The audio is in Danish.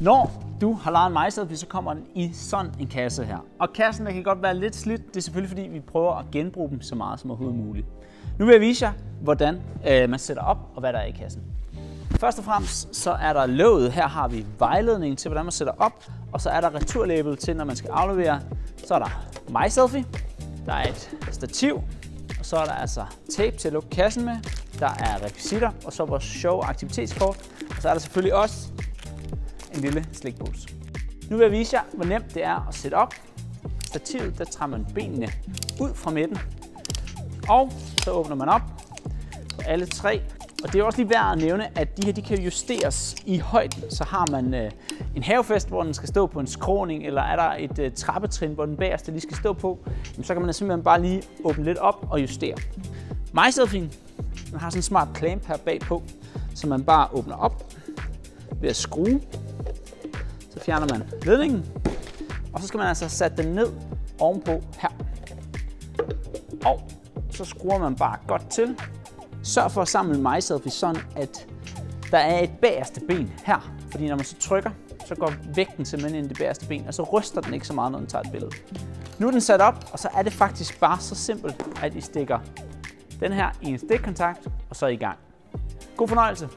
Når du har lejet en MySelfie, så kommer den i sådan en kasse her. Og kassen der kan godt være lidt slidt. Det er selvfølgelig fordi, vi prøver at genbruge dem så meget som overhovedet muligt. Nu vil jeg vise jer, hvordan man sætter op og hvad der er i kassen. Først og fremmest så er der låget. Her har vi vejledning til, hvordan man sætter op. Og så er der returlabel til, når man skal aflevere. Så er der MySelfie. Der er et stativ. Og så er der altså tape til at lukke kassen med. Der er rekvisitter, og så vores sjove aktivitetskort. Og så er der selvfølgelig også en lille slikpose. Nu vil jeg vise jer, hvor nemt det er at sætte op. Stativet, der træder man benene ud fra midten. Og så åbner man op på alle tre. Og det er også lige værd at nævne, at de her de kan justeres i højden. Så har man en havefest, hvor den skal stå på en skråning, eller er der et trappetrin, hvor den bagerste lige skal stå på, så kan man simpelthen bare lige åbne lidt op og justere. MySelfien, den har sådan en smart clamp her bagpå, så man bare åbner op ved at skrue. Så fjerner man ledningen, og så skal man altså sætte den ned ovenpå her. Og så skruer man bare godt til. Sørg for at samle MySelfie sådan, at der er et bagerste ben her. Fordi når man så trykker, så går vægten simpelthen ind i det bagerste ben, og så ryster den ikke så meget, når den tager et billede. Nu er den sat op, og så er det faktisk bare så simpelt, at I stikker den her i en stikkontakt, og så er I gang. God fornøjelse!